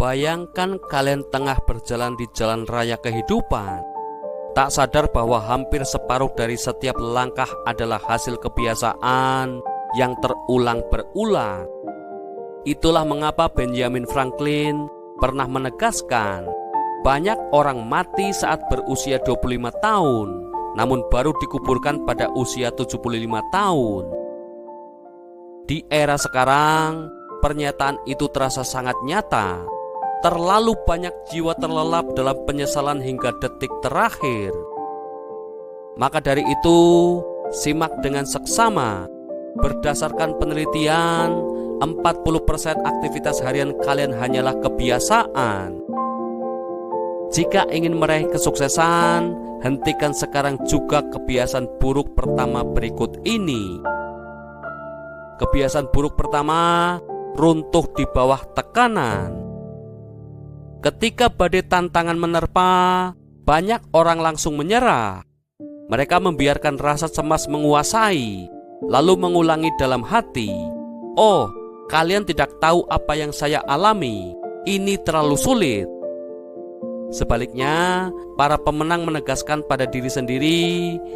Bayangkan kalian tengah berjalan di jalan raya kehidupan, tak sadar bahwa hampir separuh dari setiap langkah adalah hasil kebiasaan yang terulang berulang. Itulah mengapa Benjamin Franklin pernah menegaskan, banyak orang mati saat berusia 25 tahun, namun baru dikuburkan pada usia 75 tahun. Di era sekarang, pernyataan itu terasa sangat nyata. Terlalu banyak jiwa terlelap dalam penyesalan hingga detik terakhir. Maka dari itu, simak dengan seksama. Berdasarkan penelitian, 40% aktivitas harian kalian hanyalah kebiasaan. Jika ingin meraih kesuksesan, hentikan sekarang juga kebiasaan buruk pertama berikut ini. Kebiasaan buruk pertama, runtuh di bawah tekanan. Ketika badai tantangan menerpa, banyak orang langsung menyerah. Mereka membiarkan rasa cemas menguasai, lalu mengulangi dalam hati, "Oh, kalian tidak tahu apa yang saya alami. Ini terlalu sulit." Sebaliknya, para pemenang menegaskan pada diri sendiri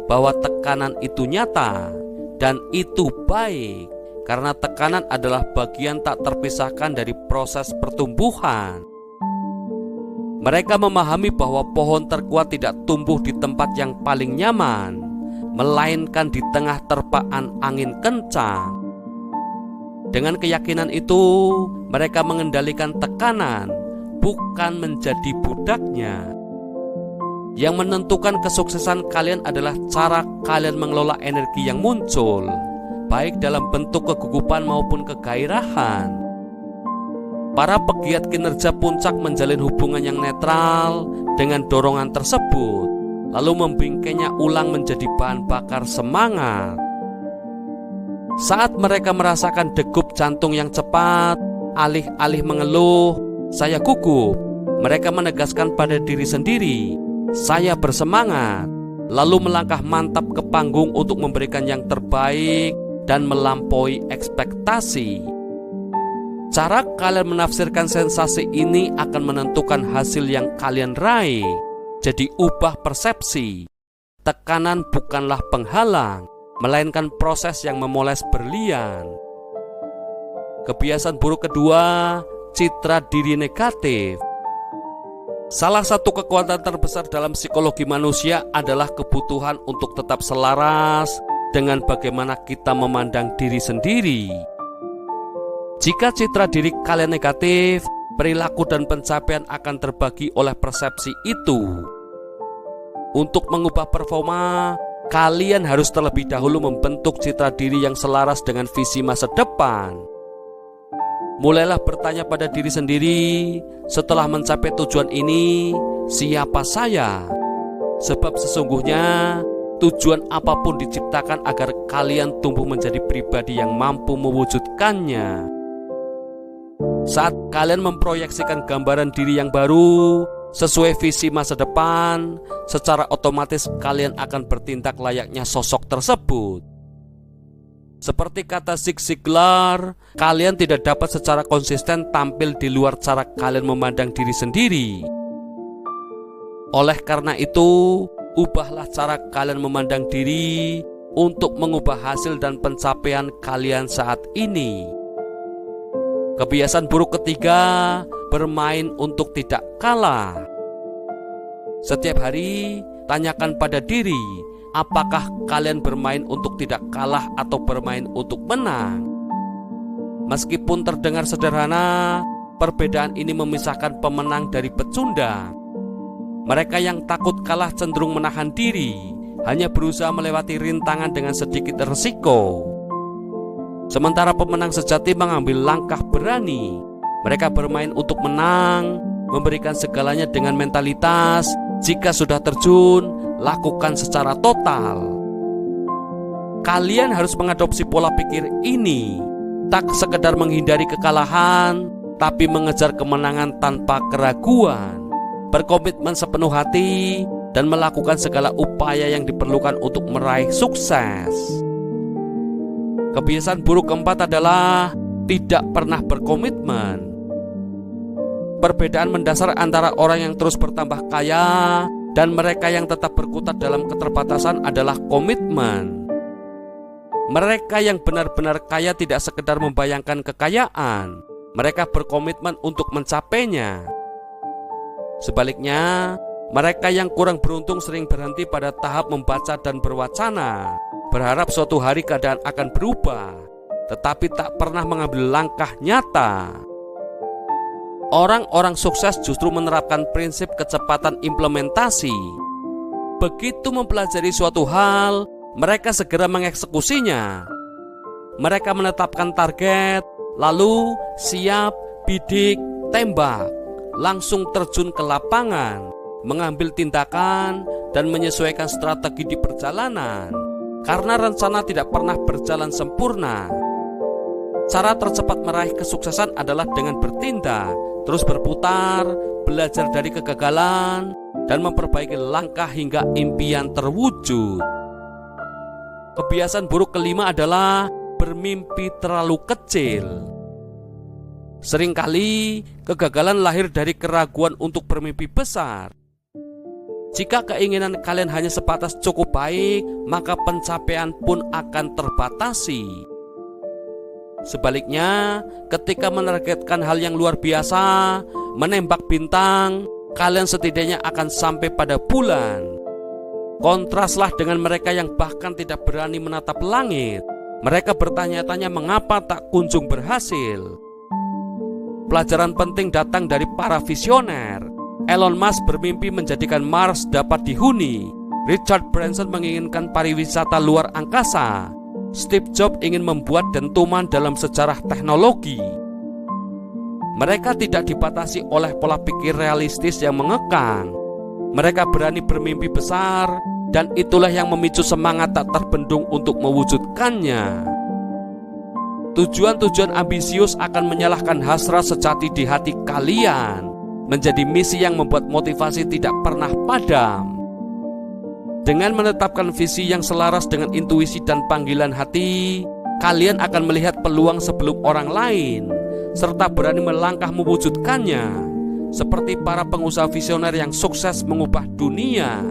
bahwa tekanan itu nyata dan itu baik, karena tekanan adalah bagian tak terpisahkan dari proses pertumbuhan. Mereka memahami bahwa pohon terkuat tidak tumbuh di tempat yang paling nyaman, melainkan di tengah terpaan angin kencang. Dengan keyakinan itu, mereka mengendalikan tekanan, bukan menjadi budaknya. Yang menentukan kesuksesan kalian adalah cara kalian mengelola energi yang muncul, baik dalam bentuk kegugupan maupun kegairahan. Para pegiat kinerja puncak menjalin hubungan yang netral dengan dorongan tersebut, lalu membingkainya ulang menjadi bahan bakar semangat. Saat mereka merasakan degup jantung yang cepat, alih-alih mengeluh, "Saya gugup," mereka menegaskan pada diri sendiri, "Saya bersemangat," lalu melangkah mantap ke panggung untuk memberikan yang terbaik dan melampaui ekspektasi. Cara kalian menafsirkan sensasi ini akan menentukan hasil yang kalian raih. Jadi ubah persepsi. Tekanan bukanlah penghalang, melainkan proses yang memoles berlian. Kebiasaan buruk kedua, citra diri negatif. Salah satu kekuatan terbesar dalam psikologi manusia adalah kebutuhan untuk tetap selaras dengan bagaimana kita memandang diri sendiri. Jika citra diri kalian negatif, perilaku dan pencapaian akan terbagi oleh persepsi itu. Untuk mengubah performa, kalian harus terlebih dahulu membentuk citra diri yang selaras dengan visi masa depan. Mulailah bertanya pada diri sendiri, setelah mencapai tujuan ini, siapa saya? Sebab sesungguhnya tujuan apapun diciptakan agar kalian tumbuh menjadi pribadi yang mampu mewujudkannya. Saat kalian memproyeksikan gambaran diri yang baru sesuai visi masa depan, secara otomatis kalian akan bertindak layaknya sosok tersebut. Seperti kata Zig Ziglar, kalian tidak dapat secara konsisten tampil di luar cara kalian memandang diri sendiri. Oleh karena itu, ubahlah cara kalian memandang diri untuk mengubah hasil dan pencapaian kalian saat ini. Kebiasaan buruk ketiga, bermain untuk tidak kalah. Setiap hari, tanyakan pada diri, apakah kalian bermain untuk tidak kalah atau bermain untuk menang? Meskipun terdengar sederhana, perbedaan ini memisahkan pemenang dari pecundang. Mereka yang takut kalah cenderung menahan diri, hanya berusaha melewati rintangan dengan sedikit resiko. Sementara pemenang sejati mengambil langkah berani. Mereka bermain untuk menang, memberikan segalanya dengan mentalitas, jika sudah terjun, lakukan secara total. Kalian harus mengadopsi pola pikir ini, tak sekedar menghindari kekalahan, tapi mengejar kemenangan tanpa keraguan, berkomitmen sepenuh hati, dan melakukan segala upaya yang diperlukan untuk meraih sukses. Kebiasaan buruk keempat adalah tidak pernah berkomitmen. Perbedaan mendasar antara orang yang terus bertambah kaya dan mereka yang tetap berkutat dalam keterbatasan adalah komitmen. Mereka yang benar-benar kaya tidak sekedar membayangkan kekayaan, mereka berkomitmen untuk mencapainya. Sebaliknya, mereka yang kurang beruntung sering berhenti pada tahap membaca dan berwacana, berharap suatu hari keadaan akan berubah, tetapi tak pernah mengambil langkah nyata. Orang-orang sukses justru menerapkan prinsip kecepatan implementasi. Begitu mempelajari suatu hal, mereka segera mengeksekusinya. Mereka menetapkan target, lalu siap, bidik, tembak, langsung terjun ke lapangan, mengambil tindakan, dan menyesuaikan strategi di perjalanan. Karena rencana tidak pernah berjalan sempurna. Cara tercepat meraih kesuksesan adalah dengan bertindak, terus berputar, belajar dari kegagalan, dan memperbaiki langkah hingga impian terwujud. Kebiasaan buruk kelima adalah bermimpi terlalu kecil. Seringkali kegagalan lahir dari keraguan untuk bermimpi besar. Jika keinginan kalian hanya sebatas cukup baik, maka pencapaian pun akan terbatasi. Sebaliknya, ketika menargetkan hal yang luar biasa, menembak bintang, kalian setidaknya akan sampai pada bulan. Kontraslah dengan mereka yang bahkan tidak berani menatap langit. Mereka bertanya-tanya mengapa tak kunjung berhasil. Pelajaran penting datang dari para visioner. Elon Musk bermimpi menjadikan Mars dapat dihuni. Richard Branson menginginkan pariwisata luar angkasa. Steve Jobs ingin membuat dentuman dalam sejarah teknologi. Mereka tidak dibatasi oleh pola pikir realistis yang mengekang. Mereka berani bermimpi besar, dan itulah yang memicu semangat tak terbendung untuk mewujudkannya. Tujuan-tujuan ambisius akan menyalahkan hasrat sejati di hati kalian, menjadi misi yang membuat motivasi tidak pernah padam. Dengan menetapkan visi yang selaras dengan intuisi dan panggilan hati, kalian akan melihat peluang sebelum orang lain, serta berani melangkah mewujudkannya, seperti para pengusaha visioner yang sukses mengubah dunia.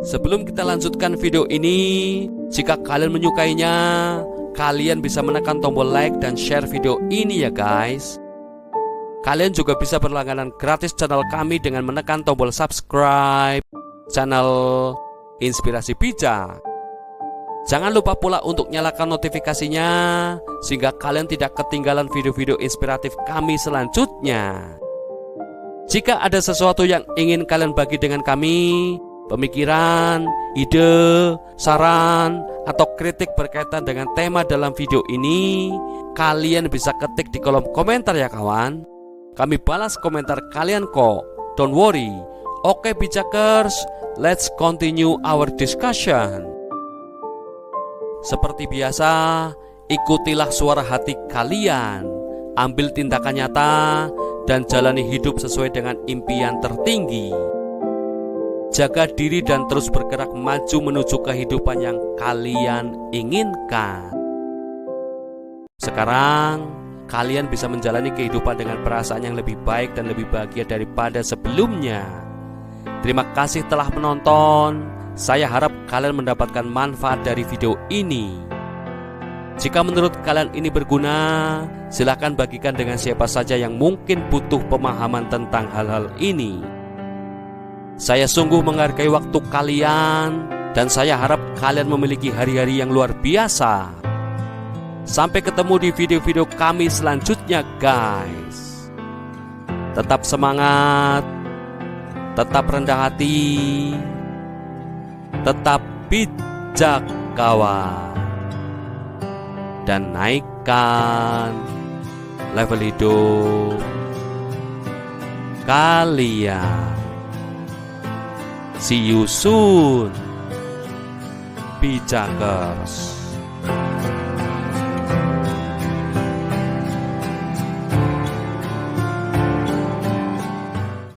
Sebelum kita lanjutkan video ini, jika kalian menyukainya, kalian bisa menekan tombol like dan share video ini ya guys. Kalian juga bisa berlangganan gratis channel kami dengan menekan tombol subscribe channel Inspirasi Bijak. Jangan lupa pula untuk nyalakan notifikasinya, sehingga kalian tidak ketinggalan video-video inspiratif kami selanjutnya. Jika ada sesuatu yang ingin kalian bagi dengan kami, pemikiran, ide, saran, atau kritik berkaitan dengan tema dalam video ini, kalian bisa ketik di kolom komentar ya kawan. Kami balas komentar kalian kok, don't worry. Oke Bijakers, let's continue our discussion. Seperti biasa, ikutilah suara hati kalian, ambil tindakan nyata, dan jalani hidup sesuai dengan impian tertinggi. Jaga diri dan terus bergerak maju menuju kehidupan yang kalian inginkan. Sekarang, kalian bisa menjalani kehidupan dengan perasaan yang lebih baik dan lebih bahagia daripada sebelumnya. Terima kasih telah menonton. Saya harap kalian mendapatkan manfaat dari video ini. Jika menurut kalian ini berguna, silakan bagikan dengan siapa saja yang mungkin butuh pemahaman tentang hal-hal ini. Saya sungguh menghargai waktu kalian, dan saya harap kalian memiliki hari-hari yang luar biasa. Sampai ketemu di video-video kami selanjutnya guys. Tetap semangat, tetap rendah hati, tetap bijak kawan, dan naikkan level hidup kalian. See you soon, Bijakers.